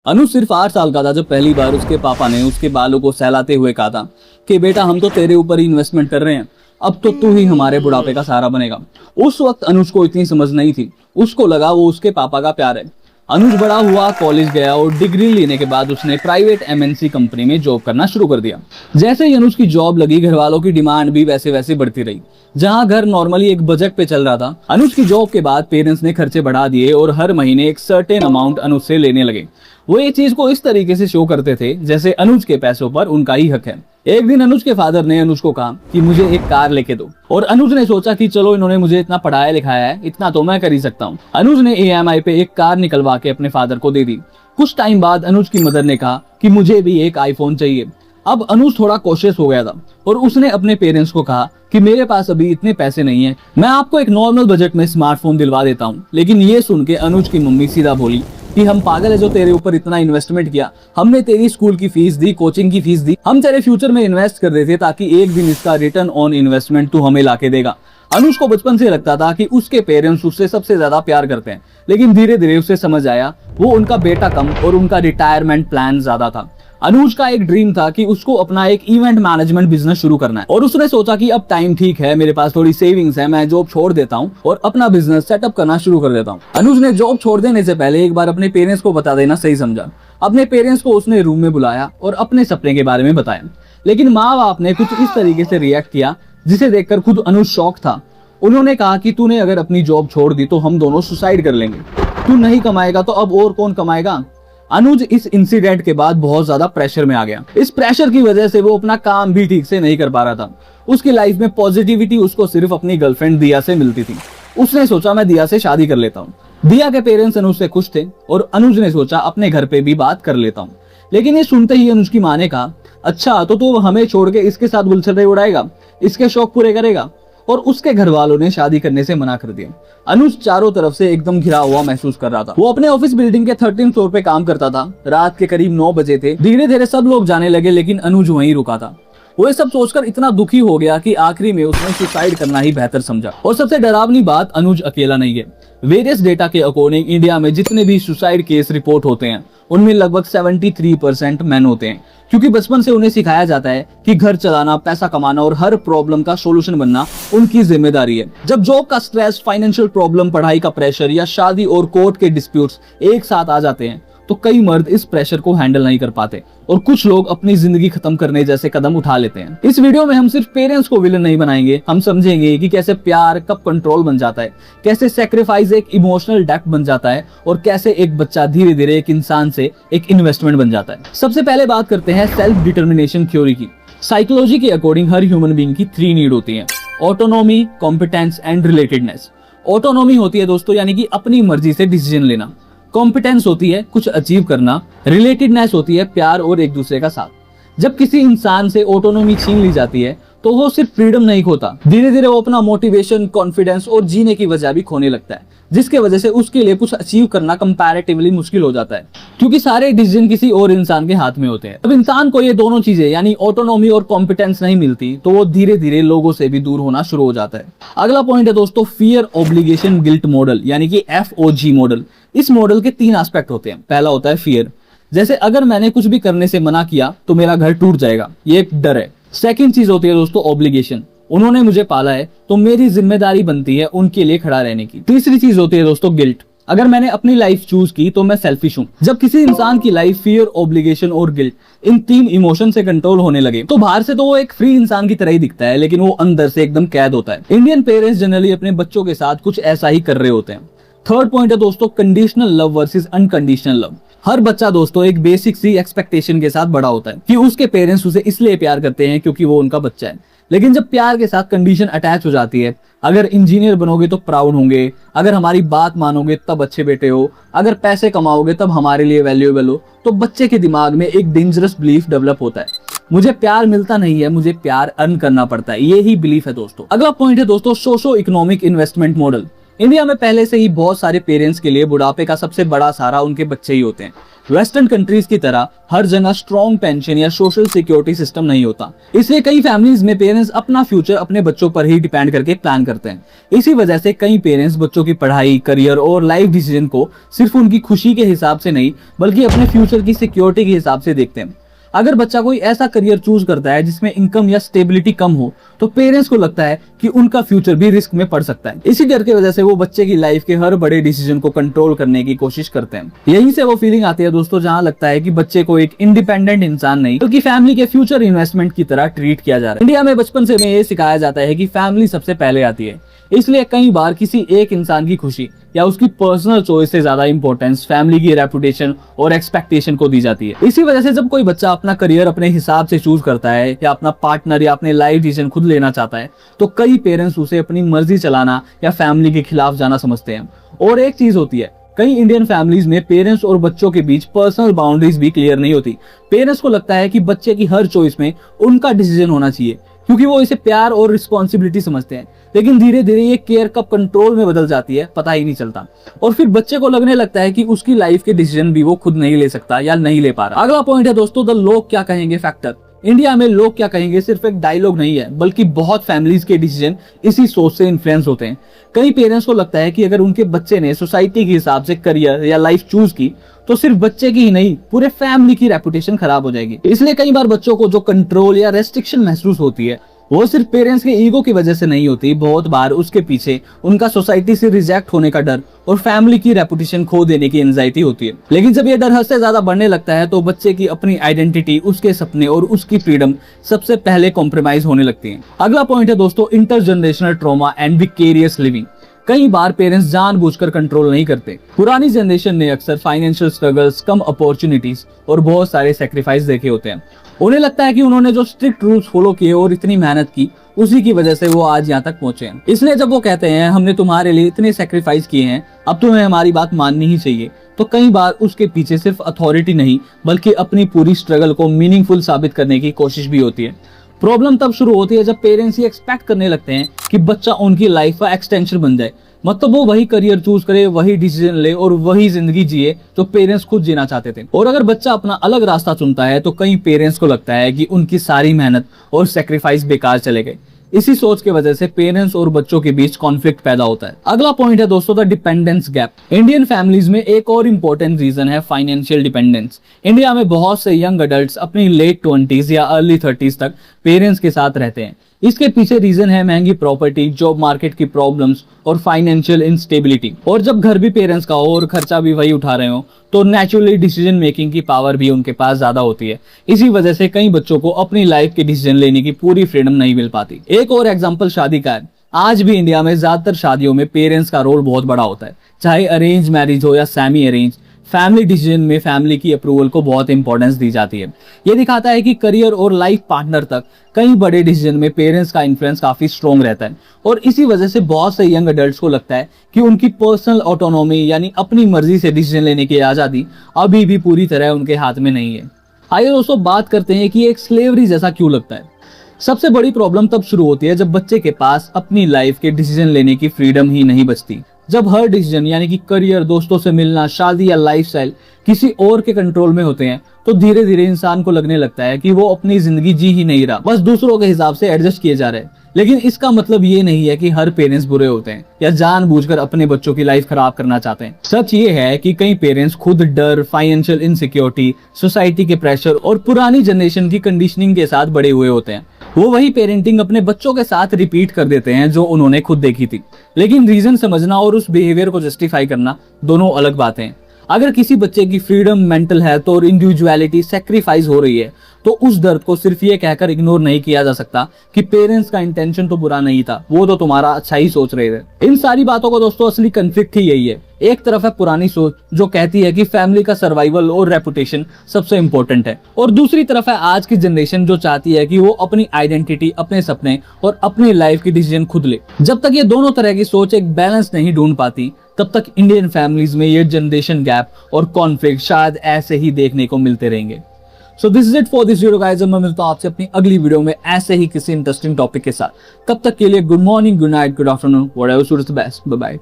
अनुज सिर्फ 8 साल का था जब पहली बार उसके पापा ने उसके बालों को सहलाते हुए कहा था कि बेटा हम तो तेरे ऊपर ही इन्वेस्टमेंट कर रहे हैं, अब तो तू ही हमारे बुढ़ापे का सहारा बनेगा। उस वक्त अनुज को इतनी समझ नहीं थी, उसको लगा वो उसके पापा का प्यार है। अनुज बड़ा हुआ, कॉलेज गया और डिग्री लेने के बाद उसने प्राइवेट एमएनसी कंपनी में जॉब करना शुरू कर दिया। जैसे ही अनुज की जॉब लगी, घर वालों की डिमांड भी वैसे वैसे बढ़ती रही। जहां घर नॉर्मली एक बजट पे चल रहा था, अनुज की जॉब के बाद पेरेंट्स ने खर्चे बढ़ा दिए और हर महीने एक सर्टेन अमाउंट अनुज से लेने लगे। वो ये चीज को इस तरीके से शो करते थे जैसे अनुज के पैसों पर उनका ही हक है। एक दिन अनुज के फादर ने अनुज को कहा कि मुझे एक कार लेके दो, और अनुज ने सोचा कि चलो इन्होंने मुझे इतना पढ़ाया लिखाया है, इतना तो मैं कर ही सकता हूँ। अनुज ने EMI पे एक कार निकलवा के अपने फादर को दे दी। कुछ टाइम बाद अनुज की मदर ने कहा कि मुझे भी एक आईफोन चाहिए। अब अनुज थोड़ा कॉशियस हो गया था और उसने अपने पेरेंट्स को कहा कि मेरे पास अभी इतने पैसे नहीं है, मैं आपको एक नॉर्मल बजट में स्मार्टफोन दिलवा देता हूँ। लेकिन ये सुन के अनुज की मम्मी सीधा बोली कि हम पागल है जो तेरे ऊपर इतना इन्वेस्टमेंट किया, हमने तेरी स्कूल की फीस दी, कोचिंग की फीस दी, हम तेरे फ्यूचर में इन्वेस्ट कर रहे थे ताकि एक दिन इसका रिटर्न ऑन इन्वेस्टमेंट तू हमें लाके देगा। अनुज को बचपन से लगता था कि उसके पेरेंट्स उससे सबसे ज्यादा प्यार करते हैं, लेकिन धीरे धीरे उसे समझ आया वो उनका बेटा कम और उनका रिटायरमेंट प्लान ज्यादा था। अनुज का एक ड्रीम था कि उसको अपना एक इवेंट मैनेजमेंट बिजनेस शुरू करना है, और उसने सोचा कि अब टाइम ठीक है, मेरे पास थोड़ी सेविंग्स है, मैं जॉब छोड़ देता हूँ और अपना बिजनेस सेटअप करना शुरू कर देता हूँ। अनुज ने जॉब छोड़ देने से पहले एक बार अपने पेरेंट्स को बता देना सही समझा। अपने पेरेंट्स को उसने रूम में बुलाया और अपने सपने के बारे में बताया, लेकिन माँ बाप ने कुछ इस तरीके से रिएक्ट किया जिसे देखकर खुद अनुज शॉक था। उन्होंने कहा कि तूने अगर अपनी जॉब छोड़ दी तो हम दोनों सुसाइड कर लेंगे, तू नहीं कमाएगा तो अब और कौन कमाएगा। अनुज इस इंसिडेंट के बाद बहुत ज्यादा प्रेशर में आ गया। इस प्रेशर की वजह से वो अपना काम भी ठीक से नहीं कर पा रहा था। उसकी लाइफ में पॉजिटिविटी उसको सिर्फ अपनी गर्लफ्रेंड दिया से मिलती थी। उसने सोचा मैं दिया से शादी कर लेता हूँ। दिया के पेरेंट्स अनुज से खुश थे और अनुज ने सोचा अपने घर पे भी बात कर लेता हूँ। लेकिन ये सुनते ही अनुज की माँ ने कहा, अच्छा तो तू हमें छोड़ के इसके साथ गुलछर्रे उड़ाएगा, इसके शौक पूरे करेगा, और उसके घर वालों ने शादी करने से मना कर दिया। अनुज चारों तरफ से एकदम घिरा हुआ महसूस कर रहा था। वो अपने ऑफिस बिल्डिंग के 13th फ्लोर पे काम करता था। रात के करीब 9 बजे थे। धीरे धीरे सब लोग जाने लगे, लेकिन अनुज वहीं रुका था। वो ये सब सोचकर इतना दुखी हो गया कि आखिरी में उसने सुसाइड करना ही बेहतर समझा। और सबसे डरावनी बात, अनुज अकेला नहीं है। वेरियस डेटा के अकॉर्डिंग इंडिया में जितने भी सुसाइड केस रिपोर्ट होते हैं उनमें लगभग 73% मैन होते हैं, क्योंकि बचपन से उन्हें सिखाया जाता है कि घर चलाना, पैसा कमाना और हर प्रॉब्लम का सॉल्यूशन बनना उनकी जिम्मेदारी है। जब जॉब का स्ट्रेस, फाइनेंशियल प्रॉब्लम, पढ़ाई का प्रेशर या शादी और कोर्ट के डिस्प्यूट्स एक साथ आ जाते हैं तो कई मर्द इस प्रेशर को हैंडल नहीं कर पाते और कुछ लोग अपनी जिंदगी खत्म करने जैसे कदम उठा लेते हैं। इस वीडियो में हम सिर्फ पेरेंट्स को विलन नहीं बनाएंगे, हम समझेंगे कि कैसे प्यार कब कंट्रोल बन जाता है, कैसे सेक्रीफाइस एक इमोशनल डेप्थ बन जाता है, और कैसे एक बच्चा धीरे धीरे एक इंसान से एक इन्वेस्टमेंट बन जाता है। सबसे पहले बात करते हैं सेल्फ डिटर्मिनेशन थ्योरी की। साइकोलॉजी के अकॉर्डिंग हर ह्यूमन बीइंग की 3 नीड होती है: autonomy, competence and relatedness. Autonomy होती है दोस्तों यानी कि अपनी मर्जी से डिसीजन लेना। कॉम्पिटेंस होती है कुछ अचीव करना। रिलेटेडनेस होती है प्यार और एक दूसरे का साथ। जब किसी इंसान से ऑटोनॉमी छीन ली जाती है तो वो सिर्फ फ्रीडम नहीं खोता, धीरे धीरे वो अपना मोटिवेशन, कॉन्फिडेंस और जीने की वजह भी खोने लगता है, जिसके वजह से उसके लिए कुछ अचीव करना कंपैरेटिवली मुश्किल हो जाता है, क्योंकि सारे डिसीजन किसी और इंसान के हाथ में होते हैं। अब इंसान को ये दोनों चीजें यानी ऑटोनॉमी और कॉम्पिटेंस नहीं मिलती तो वो धीरे धीरे लोगों से भी दूर होना शुरू हो जाता है। अगला पॉइंट है दोस्तों फियर, ऑब्लिगेशन, गिल्ट मॉडल यानी कि FOG मॉडल। इस मॉडल के 3 एस्पेक्ट होते हैं। पहला होता है फियर, जैसे अगर मैंने कुछ भी करने से मना किया तो मेरा घर टूट जाएगा, ये एक डर है। सेकंड चीज होती है दोस्तों ऑब्लिगेशन, उन्होंने मुझे पाला है तो मेरी जिम्मेदारी बनती है उनके लिए खड़ा रहने की। तीसरी चीज होती है दोस्तों गिल्ट, अगर मैंने अपनी लाइफ चूज की तो मैं सेल्फिश हूँ। जब किसी इंसान की लाइफ फियर, ऑब्लिगेशन और गिल्ट इन 3 इमोशन से कंट्रोल होने लगे तो बाहर से तो वो एक फ्री इंसान की तरह ही दिखता है, लेकिन वो अंदर से एकदम कैद होता है। इंडियन पेरेंट्स जनरली अपने बच्चों के साथ कुछ ऐसा ही कर रहे होते हैं। थर्ड पॉइंट है दोस्तों conditional love versus unconditional love. हर बच्चा दोस्तों एक बेसिक सी एक्सपेक्टेशन के साथ बड़ा होता है कि उसके पेरेंट्स उसे इसलिए प्यार करते हैं क्योंकि वो उनका बच्चा है। लेकिन जब प्यार के साथ कंडीशन अटैच हो जाती है, अगर इंजीनियर बनोगे तो प्राउड होंगे, अगर हमारी बात मानोगे तब अच्छे बेटे हो, अगर पैसे कमाओगे तब हमारे लिए वैल्यूएबल हो, तो बच्चे के दिमाग में एक डेंजरस बिलीफ डेवलप होता है, मुझे प्यार मिलता नहीं है, मुझे प्यार अर्न करना पड़ता है। ये ही बिलीफ है दोस्तों। अगला पॉइंट है दोस्तों socio economic investment model. India में पहले से ही बहुत सारे पेरेंट्स के लिए बुढ़ापे का सबसे बड़ा सहारा उनके बच्चे ही होते हैं, वेस्टर्न कंट्रीज की तरह हर जगह स्ट्रॉन्ग पेंशन या सोशल सिक्योरिटी सिस्टम नहीं होता, इसलिए कई फैमिलीज में पेरेंट्स अपना फ्यूचर अपने बच्चों पर ही डिपेंड करके प्लान करते हैं। इसी वजह से कई पेरेंट्स बच्चों की पढ़ाई, करियर और लाइफ डिसीजन को सिर्फ उनकी खुशी के हिसाब से नहीं बल्कि अपने फ्यूचर की सिक्योरिटी के हिसाब से देखते हैं। अगर बच्चा कोई ऐसा करियर चूज करता है जिसमें इनकम या स्टेबिलिटी कम हो तो पेरेंट्स को लगता है कि उनका फ्यूचर भी रिस्क में पड़ सकता है। इसी डर की वजह से वो बच्चे की लाइफ के हर बड़े डिसीजन को कंट्रोल करने की कोशिश करते हैं। यहीं से वो फीलिंग आती है दोस्तों जहां लगता है कि बच्चे को एक इंडिपेंडेंट इंसान नहीं बल्कि फैमिली के फ्यूचर इन्वेस्टमेंट की तरह ट्रीट किया जा रहा है। इंडिया में बचपन से हमें ये सिखाया जाता है कि फैमिली सबसे पहले आती है, इसलिए कई बार किसी एक इंसान की खुशी या उसकी पर्सनल चॉइस से ज्यादा इंपॉर्टेंस फैमिली की रेपुटेशन और एक्सपेक्टेशन को दी जाती है। इसी वजह से जब कोई बच्चा अपना करियर अपने हिसाब से चूज करता है या अपना पार्टनर या अपने लाइफ डिसीजन खुद लेना चाहता है तो कई पेरेंट्स उसे अपनी मर्जी चलाना या फैमिली के खिलाफ जाना समझते हैं। और एक चीज होती है, कई इंडियन फैमिलीज में पेरेंट्स और बच्चों के बीच पर्सनल बाउंड्रीज भी क्लियर नहीं होती। पेरेंट्स को लगता है कि बच्चे की हर चॉइस में उनका डिसीजन होना चाहिए क्योंकि वो इसे प्यार और रिस्पॉन्सिबिलिटी समझते हैं, लेकिन धीरे धीरे ये केयर कब कंट्रोल में बदल जाती है पता ही नहीं चलता और फिर बच्चे को लगने लगता है कि उसकी लाइफ के डिसीजन भी वो खुद नहीं ले सकता या नहीं ले पा रहा। अगला पॉइंट है दोस्तों द लोग क्या कहेंगे फैक्टर। इंडिया में लोग क्या कहेंगे सिर्फ एक डायलॉग नहीं है बल्कि बहुत फैमिलीज के डिसीजन इसी सोच से इन्फ्लुएंस होते हैं। कई पेरेंट्स को लगता है कि अगर उनके बच्चे ने सोसाइटी के हिसाब से करियर या लाइफ चूज की तो सिर्फ बच्चे की ही नहीं पूरे फैमिली की रेपुटेशन खराब हो जाएगी। इसलिए कई बार बच्चों को जो कंट्रोल या रेस्ट्रिक्शन महसूस होती है वो सिर्फ पेरेंट्स के ईगो की वजह से नहीं होती, बहुत बार उसके पीछे उनका सोसाइटी से रिजेक्ट होने का डर और फैमिली की रेपुटेशन खो देने की एंजाइटी होती है। लेकिन जब ये डर हद से ज्यादा बढ़ने लगता है तो बच्चे की अपनी आइडेंटिटी, उसके सपने और उसकी फ्रीडम सबसे पहले कॉम्प्रोमाइज होने लगती है। अगला पॉइंट है दोस्तों intergenerational trauma and vicarious living. कई बार पेरेंट्स जानबूझकर कंट्रोल नहीं करते। पुरानी जनरेशन ने अक्सर फाइनेंशियल स्ट्रगल्स, कम अपॉर्चुनिटीज और बहुत सारे सेक्रीफाइस देखे होते हैं। उन्हें लगता है कि उन्होंने जो स्ट्रिक्ट रूल्स फॉलो किए और इतनी मेहनत की उसी की वजह से वो आज यहाँ तक पहुंचे हैं। इसलिए जब वो कहते हैं हमने तुम्हारे लिए इतने सेक्रीफाइस किए हैं अब तुम्हें हमारी बात माननी ही चाहिए, तो कई बार उसके पीछे सिर्फ अथॉरिटी नहीं बल्कि अपनी पूरी स्ट्रगल को मीनिंगफुल साबित करने की कोशिश भी होती है। प्रॉब्लम तब शुरू होती है जब पेरेंट्स ये एक्सपेक्ट करने लगते हैं कि बच्चा उनकी लाइफ का एक्सटेंशन बन जाए, मतलब वो वही करियर चूज करे, वही डिसीजन ले और वही जिंदगी जिए जो पेरेंट्स खुद जीना चाहते थे। और अगर बच्चा अपना अलग रास्ता चुनता है तो कई पेरेंट्स को लगता है कि उनकी सारी मेहनत और सेक्रीफाइस बेकार चले गए। इसी सोच की वजह से पेरेंट्स और बच्चों के बीच कॉन्फ्लिक्ट पैदा होता है। अगला पॉइंट है दोस्तों the dependence gap. Indian families में एक और इम्पोर्टेंट रीजन है फाइनेंशियल डिपेंडेंस। इंडिया में बहुत से यंग अडल्ट्स अपनी लेट 20s या अर्ली 30s तक पेरेंट्स के साथ रहते हैं। इसके पीछे रीजन है महंगी प्रॉपर्टी, जॉब मार्केट की प्रॉब्लम्स और फाइनेंशियल इंस्टेबिलिटी। और जब घर भी पेरेंट्स का हो और खर्चा भी वही उठा रहे हो तो नेचुरली डिसीजन मेकिंग की पावर भी उनके पास ज्यादा होती है। इसी वजह से कई बच्चों को अपनी लाइफ के डिसीजन लेने की पूरी फ्रीडम नहीं मिल पाती। एक और एग्जांपल शादी का है। आज भी इंडिया में ज्यादातर शादियों में पेरेंट्स का रोल बहुत बड़ा होता है, चाहे अरेंज मैरिज हो या सेमी अरेंज। फैमिली डिसीजन में फैमिली की अप्रूवल को बहुत इंपॉर्टेंस दी जाती है। ये दिखाता है कि करियर और लाइफ पार्टनर तक कई बड़े डिसीजन में पेरेंट्स का इन्फ्लुएंस काफी स्ट्रॉन्ग रहता है और इसी वजह से बहुत से यंग अडल्ट्स को लगता है कि उनकी पर्सनल ऑटोनॉमी यानी अपनी मर्जी से डिसीजन लेने की आजादी अभी भी पूरी तरह उनके हाथ में नहीं है। आइए दोस्तों बात करते हैं कि एक स्लेवरी जैसा क्यों लगता है। सबसे बड़ी प्रॉब्लम तब शुरू होती है जब बच्चे के पास अपनी लाइफ के डिसीजन लेने की फ्रीडम ही नहीं बचती। जब हर डिसीजन यानी कि करियर, दोस्तों से मिलना, शादी या लाइफस्टाइल किसी और के कंट्रोल में होते हैं तो धीरे धीरे इंसान को लगने लगता है कि वो अपनी जिंदगी जी ही नहीं रहा, बस दूसरों के हिसाब से एडजस्ट किए जा रहे हैं। लेकिन इसका मतलब ये नहीं है कि हर पेरेंट्स बुरे होते हैं या जानबूझकर अपने बच्चों की लाइफ खराब करना चाहते हैं। सच ये है कि कई पेरेंट्स खुद डर, फाइनेंशियल इनसिक्योरिटी, सोसाइटी के प्रेशर और पुरानी जनरेशन की कंडीशनिंग के साथ बड़े हुए होते हैं। वो वही पेरेंटिंग अपने बच्चों के साथ रिपीट कर देते हैं जो उन्होंने खुद देखी थी। लेकिन रीजन समझना और उस बिहेवियर को जस्टिफाई करना दोनों अलग बातें हैं। अगर किसी बच्चे की फ्रीडम, मेंटल हेल्थ और इंडिविजुअलिटी सेक्रीफाइस हो रही है तो उस दर्द को सिर्फ ये कहकर इग्नोर नहीं किया जा सकता कि पेरेंट्स का इंटेंशन तो बुरा नहीं था, वो तो तुम्हारा अच्छा ही सोच रहे थे। इन सारी बातों का दोस्तों असली कंफ्लिक्ट ही यही है। एक तरफ है पुरानी सोच जो कहती है कि फैमिली का सर्वाइवल और रेपुटेशन सबसे इंपॉर्टेंट है, और दूसरी तरफ है आज की जनरेशन जो चाहती है कि वो अपनी आइडेंटिटी, अपने सपने और अपनी लाइफ की डिसीजन खुद ले। जब तक ये दोनों तरह की सोच एक बैलेंस नहीं ढूंढ पाती तब तक इंडियन फैमिलीज में ये जनरेशन गैप और कॉन्फ्लिक्ट शायद ऐसे ही देखने को मिलते रहेंगे। So this is it for this video guys. मैं मिलता हूं आपसे अपनी अगली वीडियो में ऐसे ही किसी इंटरेस्टिंग टॉपिक के साथ। तब तक के लिए good morning, good night, good afternoon, whatever suits the best. Bye bye.